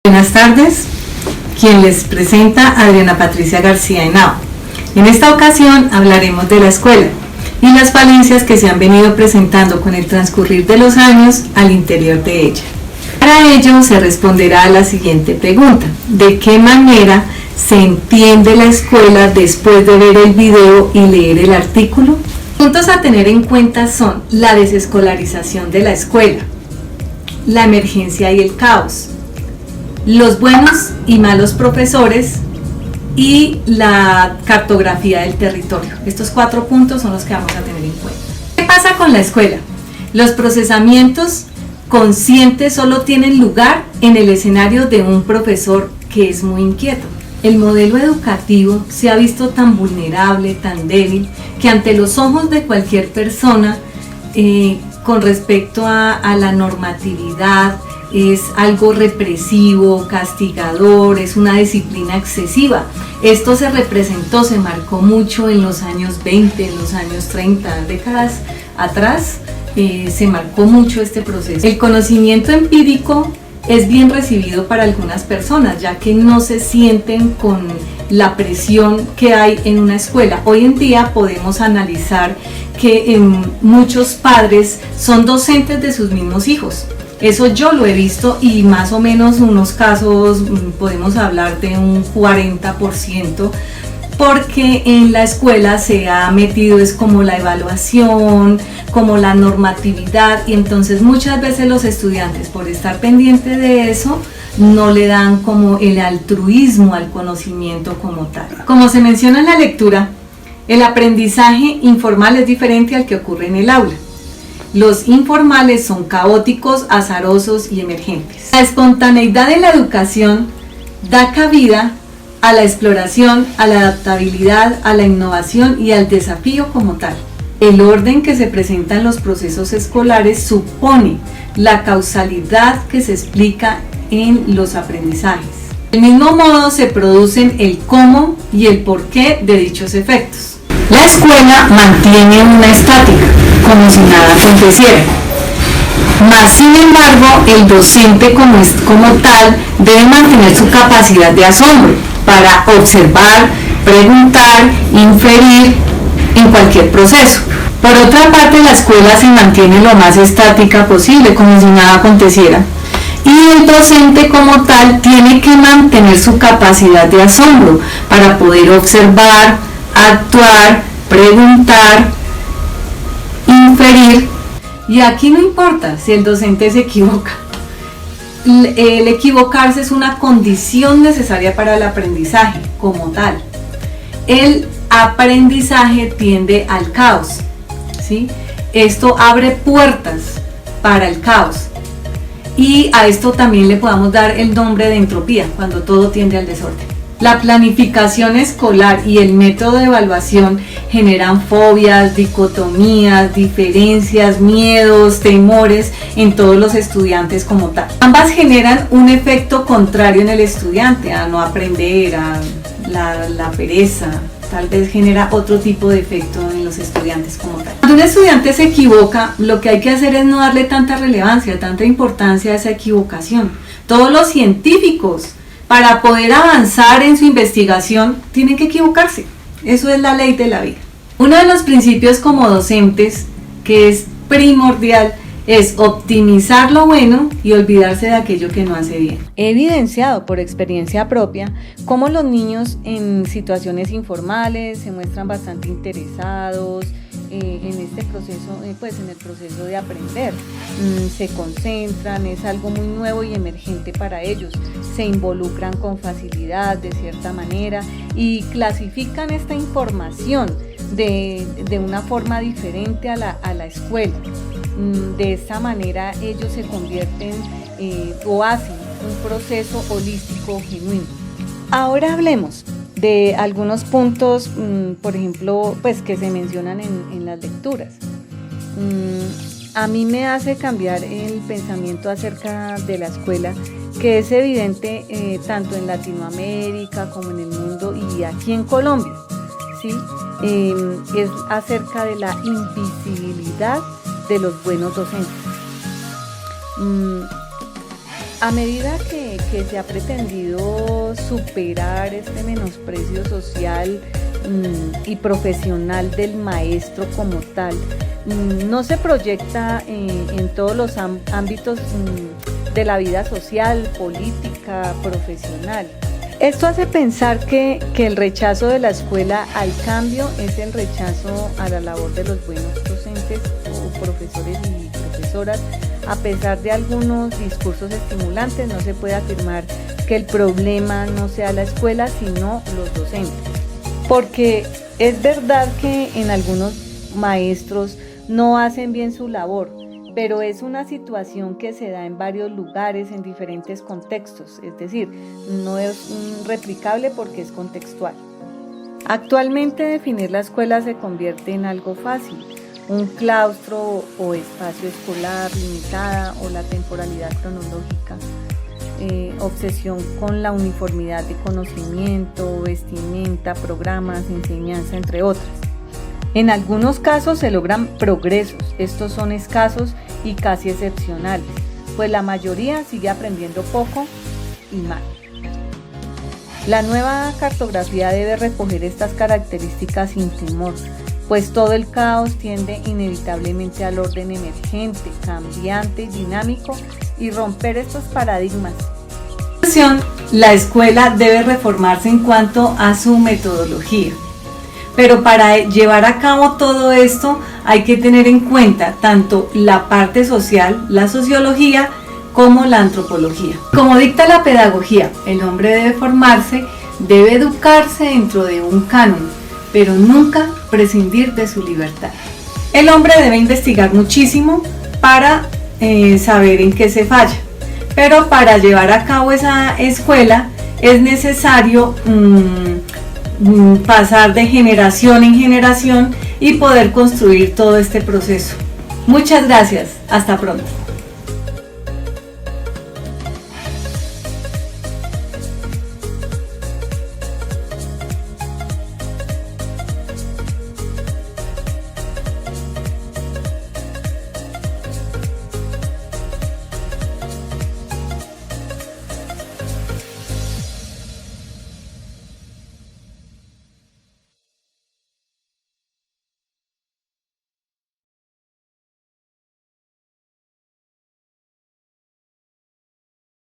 Buenas tardes, quien les presenta Adriana Patricia García Henao. En esta ocasión hablaremos de la escuela y las falencias que se han venido presentando con el transcurrir de los años al interior de ella. Para ello se responderá a la siguiente pregunta: ¿de qué manera se entiende la escuela después de ver el video y leer el artículo? Puntos a tener en cuenta son la desescolarización de la escuela, la emergencia y el caos, los buenos y malos profesores y la cartografía del territorio. Estos 4 puntos son los que vamos a tener en cuenta. ¿Qué pasa con la escuela? Los procesamientos conscientes solo tienen lugar en el escenario de un profesor que es muy inquieto. El modelo educativo se ha visto tan vulnerable, tan débil, que ante los ojos de cualquier persona, con respecto a la normatividad, es algo represivo, castigador, es una disciplina excesiva. Esto se representó, se marcó mucho en los años 20, en los años 30, décadas atrás, se marcó mucho este proceso. El conocimiento empírico es bien recibido para algunas personas, ya que no se sienten con la presión que hay en una escuela. Hoy en día podemos analizar que muchos padres son docentes de sus mismos hijos. Eso yo lo he visto, y más o menos unos casos podemos hablar de un 40%, porque en la escuela se ha metido es como la evaluación, como la normatividad, y entonces muchas veces los estudiantes, por estar pendientes de eso, no le dan como el altruismo al conocimiento como tal. Como se menciona en la lectura, el aprendizaje informal es diferente al que ocurre en el aula. Los informales son caóticos, azarosos y emergentes. La espontaneidad de la educación da cabida a la exploración, a la adaptabilidad, a la innovación y al desafío como tal. El orden que se presenta en los procesos escolares supone la causalidad que se explica en los aprendizajes. Del mismo modo se producen el cómo y el porqué de dichos efectos. La escuela mantiene una estática, como si nada aconteciera. Mas, sin embargo, el docente como tal debe mantener su capacidad de asombro para observar, preguntar, inferir en cualquier proceso. Por otra parte, la escuela se mantiene lo más estática posible, como si nada aconteciera. Y el docente como tal tiene que mantener su capacidad de asombro para poder observar, actuar, preguntar, inferir. Y aquí no importa si el docente se equivoca. El equivocarse es una condición necesaria para el aprendizaje como tal. El aprendizaje tiende al caos, ¿sí? Esto abre puertas para el caos. Y a esto también le podamos dar el nombre de entropía, cuando todo tiende al desorden. La planificación escolar y el método de evaluación generan fobias, dicotomías, diferencias, miedos, temores en todos los estudiantes como tal. Ambas generan un efecto contrario en el estudiante, a no aprender, a la pereza. Tal vez genera otro tipo de efecto en los estudiantes como tal. Cuando un estudiante se equivoca, lo que hay que hacer es no darle tanta relevancia, tanta importancia a esa equivocación. Todos los científicos, para poder avanzar en su investigación, tienen que equivocarse. Eso es la ley de la vida. Uno de los principios como docentes, que es primordial, es optimizar lo bueno y olvidarse de aquello que no hace bien. He evidenciado por experiencia propia cómo los niños en situaciones informales se muestran bastante interesados en este proceso, pues en el proceso de aprender. Se concentran, es algo muy nuevo y emergente para ellos. Se involucran con facilidad, de cierta manera, y clasifican esta información de una forma diferente a la escuela. De esta manera ellos se convierten o hacen un proceso holístico genuino. Ahora hablemos de algunos puntos, por ejemplo, pues que se mencionan en las lecturas. A mí me hace cambiar el pensamiento acerca de la escuela, que es evidente tanto en Latinoamérica como en el mundo y aquí en Colombia, ¿sí? Es acerca de la invisibilidad de los buenos docentes. A medida que se ha pretendido superar este menosprecio social y profesional del maestro como tal, no se proyecta en todos los ámbitos de la vida social, política, profesional. Esto hace pensar que el rechazo de la escuela al cambio es el rechazo a la labor de los buenos docentes o profesores y profesoras. A pesar de algunos discursos estimulantes, no se puede afirmar que el problema no sea la escuela, sino los docentes. Porque es verdad que en algunos maestros no hacen bien su labor, pero es una situación que se da en varios lugares, en diferentes contextos, es decir, no es replicable porque es contextual. Actualmente definir la escuela se convierte en algo fácil, un claustro o espacio escolar limitada o la temporalidad cronológica, obsesión con la uniformidad de conocimiento, vestimenta, programas, enseñanza, entre otras. En algunos casos se logran progresos, estos son escasos y casi excepcionales, pues la mayoría sigue aprendiendo poco y mal. La nueva cartografía debe recoger estas características sin temor, pues todo el caos tiende inevitablemente al orden emergente, cambiante, dinámico y romper estos paradigmas. La escuela debe reformarse en cuanto a su metodología. Pero para llevar a cabo todo esto hay que tener en cuenta tanto la parte social, la sociología, como la antropología. Como dicta la pedagogía, el hombre debe formarse, debe educarse dentro de un canon, pero nunca prescindir de su libertad. El hombre debe investigar muchísimo para saber en qué se falla, pero para llevar a cabo esa escuela es necesario pasar de generación en generación y poder construir todo este proceso. Muchas gracias, hasta pronto.